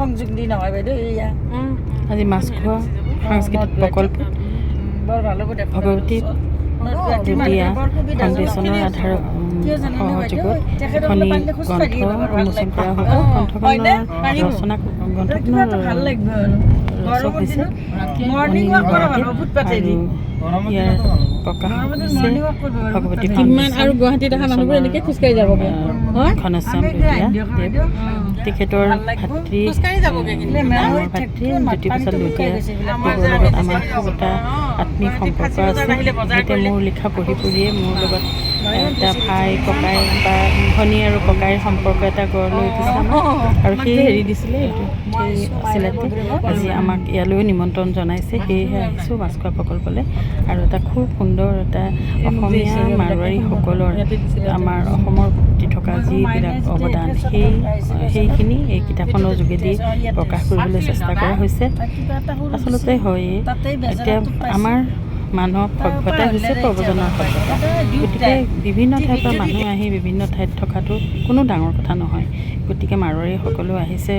সংযোগ দি নহয় বাইদেউ এয়া আজি মাছখোৱা সাংস্কৃতিক প্ৰকল্প বৰ ভাল হ'ব ভগৱতী দুলীয়া ফাউণ্ডেশ্যনৰ আধাৰ সহযোগত এখনি গ্ৰন্থ উন্মোচন কৰা হ'ব। গ্ৰন্থখনৰ ৰচনা ভাল লাগিব ৰচক হৈছে আৰু ইয়াৰ প্ৰকাশ হৈছে ভগৱতী কিমান আৰু গুৱাহাটীত অহা মানুহবোৰ এনেকৈ খোজকাঢ়ি যাবগৈ ঘনশ্যাম দুলীয়া দেৱ তেখেতৰ ভাতৃ জ্যোতিপ্ৰসাদ দুলীয়া দেৱৰ লগত আমাৰ খুব এটা আত্মীয় সম্পৰ্ক আছে। তেখেতে মোৰ লিখা পঢ়িয়ে মোৰ লগত এটা ভাই ককাই বা ভনী আৰু ককাইৰ সম্পৰ্ক এটা গঢ় লৈ উঠিছে আৰু সেই হেৰি দিছিলে এইটো সেই আছিলে আজি আমাক ইয়ালৈও নিমন্ত্ৰণ জনাইছে। সেয়েহে আহিছোঁ মাছখোৱা প্ৰকল্পলৈ আৰু এটা খুব সুন্দৰ এটা অসমীয়া মাৰোৱাৰীসকলৰ আমাৰ অসমৰ প্ৰতি থকা যিবিলাক অৱদান সেইখিনি এই কিতাপখনৰ যোগেদি প্ৰকাশ কৰিবলৈ চেষ্টা কৰা হৈছে। আচলতে হয়েই এতিয়া আমাৰ মানৱ সভ্যতাই হৈছে প্ৰব্ৰজনৰ সভ্যতা। গতিকে বিভিন্ন ঠাইৰ পৰা মানুহ আহি বিভিন্ন ঠাইত থকাটো কোনো ডাঙৰ কথা নহয়। গতিকে মাৰোৱাৰীসকলেও আহিছে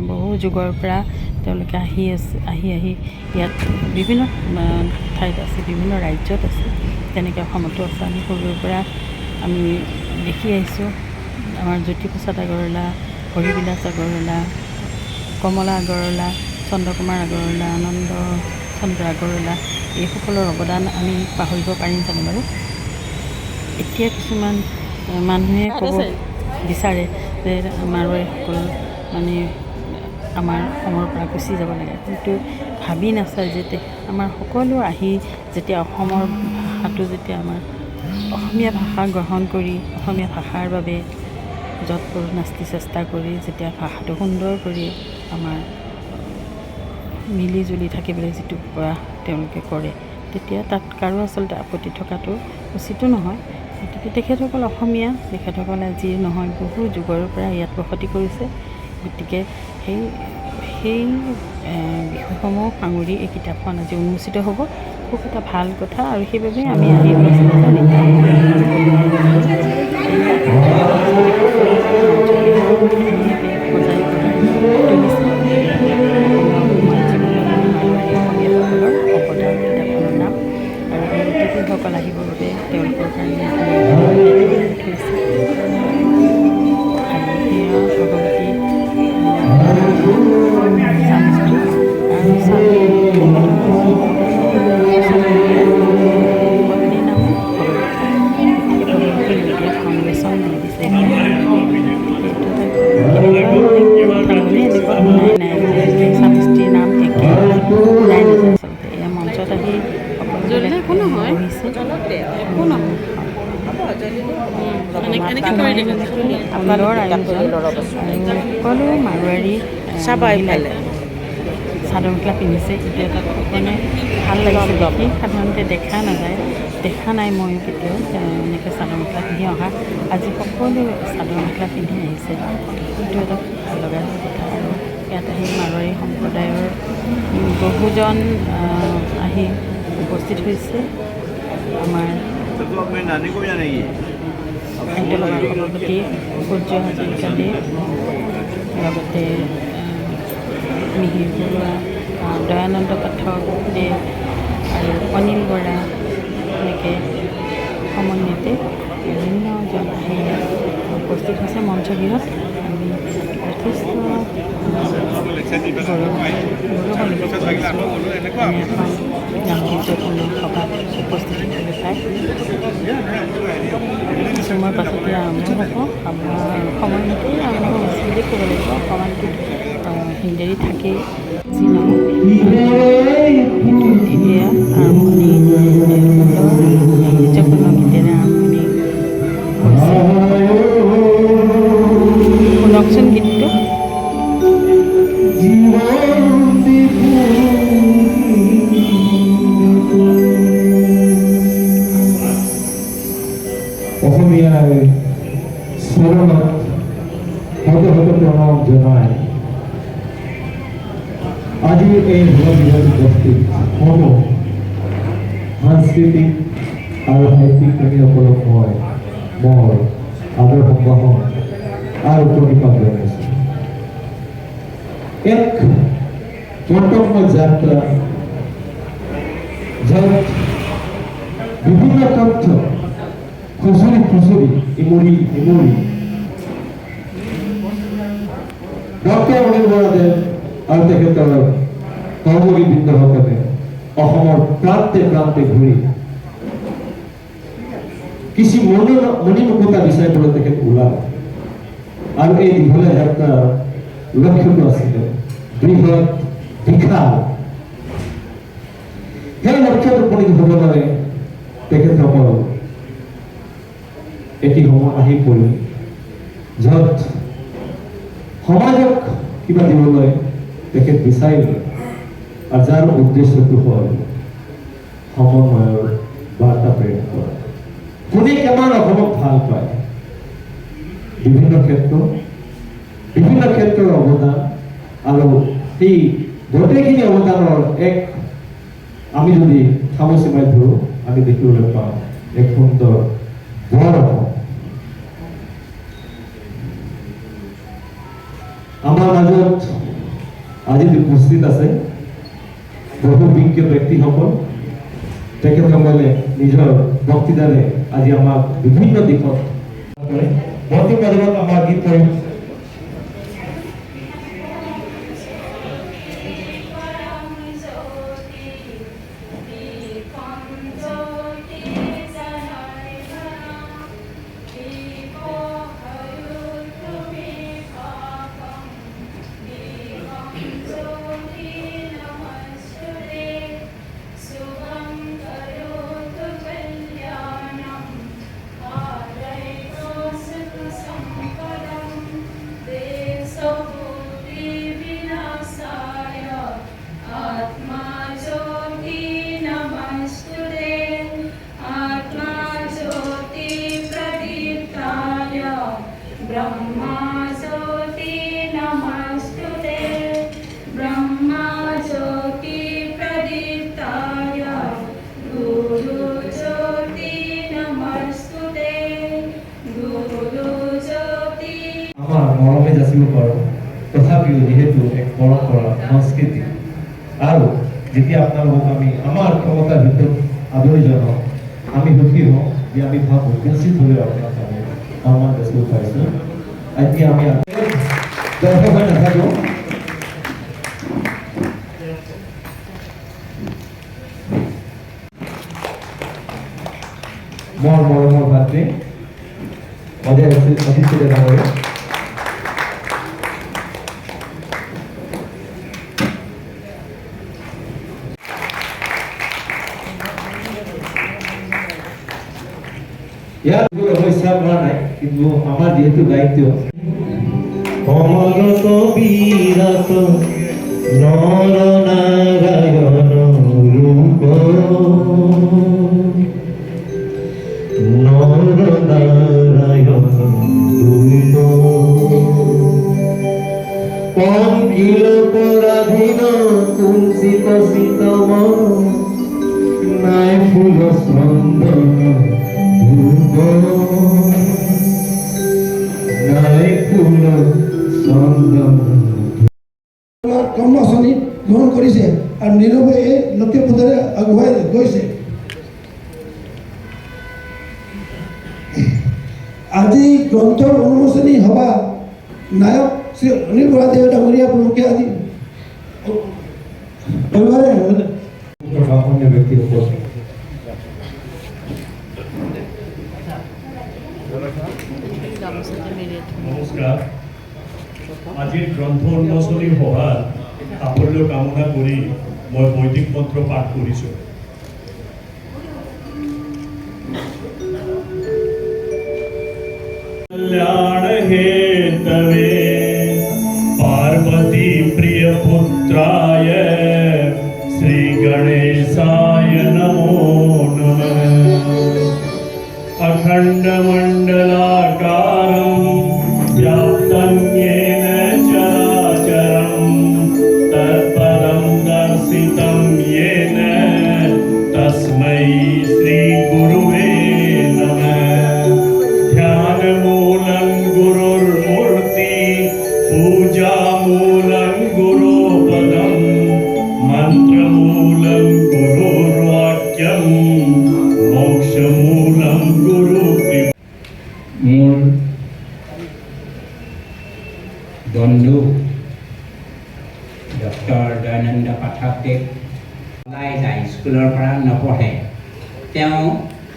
বহু যুগৰ পৰা তেওঁলোকে আহি ইয়াত বিভিন্ন ঠাইত আছে, বিভিন্ন ৰাজ্যত আছে, তেনেকৈ অসমতো আছে। আমি সৰুৰে পৰা আমি দেখি আহিছোঁ আমাৰ জ্যোতিপ্ৰসাদ আগৰৱালা, হৰিবিলাস আগৰৱালা, কমলা আগৰৱালা, চন্দ্ৰকুমাৰ আগৰৱালা, আনন্দ চন্দ্ৰ আগৰৱালা এইসকলৰ অৱদান আমি পাহৰিব পাৰিম জানো বাৰু? এতিয়া কিছুমান মানুহে ক'ব বিচাৰে যে মাৰোৱাৰীসকল মানে আমাৰ অসমৰ পৰা গুচি যাব লাগে, কিন্তু ভাবি নাচায় যে আমাৰ সকলো আহি যেতিয়া অসমৰ ভাষাটো যেতিয়া আমাৰ অসমীয়া ভাষা গ্ৰহণ কৰি অসমীয়া ভাষাৰ বাবে যৎপৰোনাস্তি চেষ্টা কৰি যেতিয়া ভাষাটো সুন্দৰ কৰি আমাৰ মিলি জুলি থাকিবলৈ যিটো প্ৰয়াস তেওঁলোকে কৰে, তেতিয়া তাত কাৰো আচলতে আপত্তি থকাটো উচিতো নহয়। গতিকে তেখেতসকল অসমীয়া, তেখেতসকলে যি নহয় বহু যুগৰ পৰা ইয়াত বসতি কৰিছে। গতিকে সেই বিষয়সমূহ সাঙুৰি এই কিতাপখন আজি উন্মোচিত হ'ব, খুব এটা ভাল কথা। আৰু সেইবাবে আমি আহি সকল আহিবৰ বাবে তেওঁলোকৰ কাৰণে থৈছে আৰু সেয়া ভগৱতী পত্নীৰ নাম ভগৱতী দুলীয়া ফাউণ্ডেশ্যন দি দিছে। নাই স্বামী স্ত্ৰীৰ নাম একে নাই নাযায় আচলতে। এয়া মঞ্চত আহি আপোনালোকৰ আয়োজন সকলো মাৰোৱাৰী চাদৰ মেখেলা পিন্ধিছে। এইটো এটা মানে ভাল লাগিছে দেখি, সাধাৰণতে দেখা নাই ময়ো কেতিয়াও এনেকৈ চাদৰ মেখেলা পিন্ধি অহা। আজি সকলো চাদৰ মেখেলা পিন্ধি আহিছে, এইটো এটা ভাল লগা কথা। আৰু ইয়াত আহি মাৰোৱাৰী সম্প্ৰদায়ৰ বহুজন আহি উপস্থিত হৈছে। আমাৰ সভাপতি সূৰ্য হাজৰিকাদেৱ, লগতে মিহিৰ বৰুৱা, দয়ানন্দ পাঠক দেৱ আৰু অনিল বৰা, এনেকৈ সমন্বিতে বিভিন্নজন আহি উপস্থিত হৈছে মঞ্চগৃহত। আমি যথেষ্ট গৌৰৱ অনুভৱ কৰিছোঁ এনে এখন গাম্ভীৰ্যপূৰ্ণ সভাত উপস্থিত হ'বলৈ পাই। কিছুমান পাছতে আৰম্ভ হ'ব, আমাৰ সময়মতেই আৰম্ভ হৈছে বুলি ক'ব লাগিব। অকণমানটো হিন্দেৰী থাকেই, যি নহওক কিন্তু এয়া আৰম্ভণি গাম্ভীৰ্যপূৰ্ণ গীতেৰে আৰম্ভণি হৈছে। শুনকচোন গীতটো। অসমীয়াৰ স্মৰণত শত প্ৰণৱ জনাই আজি এই ভূমিত উপস্থিত সমূহ সাংস্কৃতিক আৰু সাহিত্যিক প্ৰেমীসকলক মই মোৰ আদৰ সম্ভাষণ আৰু প্ৰণিপাত জনাইছোঁ। এক কৰ্তব্য যাত্ৰা যত বিভিন্ন তথ্য খুচুৰি ইমুৰি ডক্টৰ অনিল বৰাদেৱ আৰু তেখেতৰ সহযোগীবৃন্দসকলে অসমৰ প্ৰান্তে প্ৰান্তে ঘূৰি কিছু মণিমুকুতা বিচাৰিবলৈ তেখেত ওলালে আৰু এই দীঘলীয়া যাত্ৰাৰ লক্ষ্যটো আছিলে বৃহৎ বিশাল। সেই লক্ষ্যত উপনীত হ'ব বাবে তেখেতসকল এটি সময় আহি পৰিল য'ত সমাজক কিবা দিবলৈ তেখেত বিচাৰিলে আৰু যাৰ উদ্দেশ্যটো হ'ল সমন্বয়ৰ বাৰ্তা প্ৰেৰণ কৰা। কোনে কিমান অসমক ভাল পায়, বিভিন্ন ক্ষেত্ৰৰ অৱদান আৰু সেই গোটেইখিনি অৱদানৰ এক আমি যদি খামুচি মাৰি ধৰোঁ আমি দেখিবলৈ পাওঁ এক সুন্দৰ বৰ অসম। আমাৰ মাজত আজি উপস্থিত আছে বহু বিজ্ঞ ব্যক্তিসকল। তেখেতসকলে নিজৰ বক্তৃতাৰে আজি আমাক বিভিন্ন দিশত বৰ্তমানত আমাৰ গীত পৰিৱেশন মৰমে যাচিব পাৰোঁ। তথাপিও যিহেতু এক পৰম্পৰা সংস্কৃতি আৰু যেতিয়া আপোনালোকক আমি আমাৰ ক্ষমতাৰ ভিতৰত আদৰি জনাওঁ আমি সুখী হওঁ যে আমি ভাবোঁ নিশ্চিতভাৱে আপোনাক আমি সন্মান যাচিব পাৰিছোঁ। এতিয়া আমি দৰ্শক হৈ নাথাকোঁ। মোৰ মৰমৰ ভাতৃ অজিত ডাঙৰীয়া ইয়াৰ সমস্যা কৰা নাই, কিন্তু আমাৰ যিহেতু দায়িত্ব কমলত বিৰাত নৰ নাৰায়ণ ৰূপ নৰ নাৰায়ণ ৰূপ পংকিল পৰাধীন কুঞ্চিত শীতম নাই ফুল স্পন্দন কৰ্মচাৰী গ্ৰহণ কৰিছে আৰু নীৰৱে এই লক্ষ্য পথেৰে আগুৱাই গৈছে। আজি গ্ৰন্থৰ উন্মোচনী সভা নায়ক শ্ৰী অনিল বৰাদেৱ ডাঙৰীয়া প্ৰমুখে আজি ব্যক্তিসকল নমস্কাৰ। আজিৰ গ্ৰন্থ উন্মোচনী সভাত সাফল্য কামনা কৰি মই বৈদিক মন্ত্ৰ পাঠ কৰিছোঁ। কল্যাণ হেতৱে পাৰ্বতী প্ৰিয় পুত্ৰায় শ্ৰী গণেশায় নমো নমঃ। अखंड मंडलाकारं व्याप्तं येन चराचरं तत्पदं दर्शितं येन तस्मै श्री गुरुवे नमः। ध्यानमूलं गुरुर्मूर्ति पूजामूलं गुरुपदं मन्त्रमूलं गुरुर्वाक्यं मोक्षमूलं गुरुकृपा। মোৰ বন্ধু ডক্টৰ দয়ানন্দ পাঠকদেৱ ওলাই যায়, স্কুলৰ পৰা নপঢ়ে। তেওঁ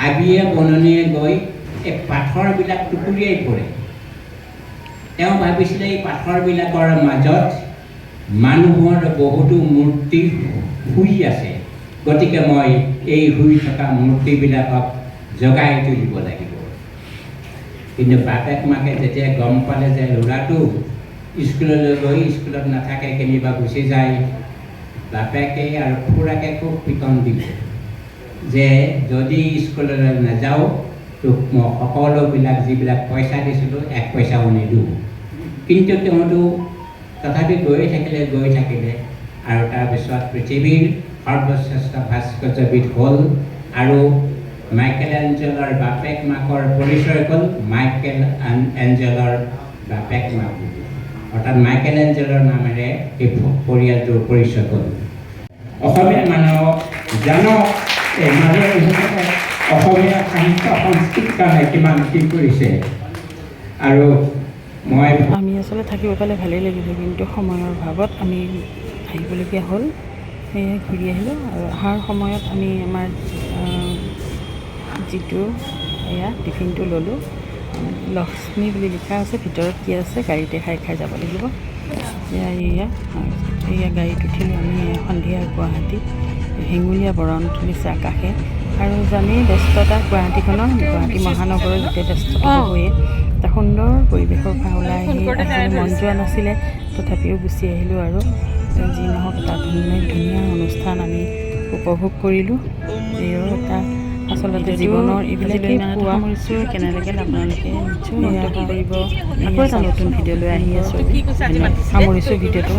হাবিয়ে বননিয়ে গৈ এই পাথৰবিলাক টুকুৰিয়াই পৰে। তেওঁ ভাবিছিলে এই পাথৰবিলাকৰ মাজত মানুহৰ বহুতো মূৰ্তি শুই আছে, গতিকে মই এই শুই থকা মূৰ্তিবিলাকক জগাই তুলিব লাগিব। কিন্তু বাপেক মাকে যেতিয়া গম পালে যে ল'ৰাটো স্কুললৈ গৈ স্কুলত নাথাকে, কেনিবা গুচি যায়, বাপেকে আৰু খুৰাকে খুব পিটন দিলে যে যদি স্কুললৈ নাযাওঁ তোক মই সকলোবিলাক যিবিলাক পইচা দিছিলোঁ 1 পইচাও নিদিওঁ। কিন্তু তেওঁতো তথাপি গৈ থাকিলে আৰু তাৰপিছত পৃথিৱীৰ সৰ্বশ্ৰেষ্ঠ ভাস্কৰ্যবিদ হ'ল আৰু মাইকেল এঞ্জেলৰ বাপেক মাকৰ পৰিচয় হ'ল মাইকেল এঞ্জেলৰ বাপেক মাক, অৰ্থাৎ মাইকেল এঞ্জেলৰ নামেৰে এই পৰিয়ালটোৰ পৰিচয় হ'ল। অসমীয়া মানুহক জানক এই মানুহে অসমীয়া সাহিত্য সংস্কৃতিৰ কাৰণে কিমান কি কৰিছে। আৰু মই আমি আচলতে থাকিব পালে ভালেই লাগিলে, কিন্তু সময়ৰ অভাৱত আমি আহিবলগীয়া হ'ল। সেয়ে ঘূৰি আহিলোঁ আৰু অহাৰ সময়ত আমি আমাৰ যিটো এয়া টিফিনটো ল'লোঁ। লক্ষ্মী বুলি লিখা আছে, ভিতৰত কি আছে গাড়ীতে খাই যাব লাগিব। এয়া গাড়ীত উঠিলোঁ আমি সন্ধিয়া গুৱাহাটী হেঙুলীয়া বৰণথলীছে আকাশে। আৰু জানেই ব্যস্ততা গুৱাহাটীখনৰ, গুৱাহাটী মহানগৰৰ যেতিয়া ব্যস্ততা হৈয়ে এটা সুন্দৰ পৰিৱেশৰ পৰা ওলাই আহি আহিবলৈ মন যোৱা নাছিলে, তথাপিও গুচি আহিলোঁ। আৰু যি নহওক এটা ধুনীয়া অনুষ্ঠান আমি উপভোগ কৰিলোঁ। এয়াও এটা আচলতে জীৱনৰ এইবিলাকেই পোৱা সামৰিছোঁ। কেনে লাগিল আপোনালোকে নিশ্চয় মন্তব্য কৰিব। আকৌ এটা নতুন ভিডিঅ' লৈ আহি আছোঁ, সামৰিছোঁ ভিডিঅ'টো।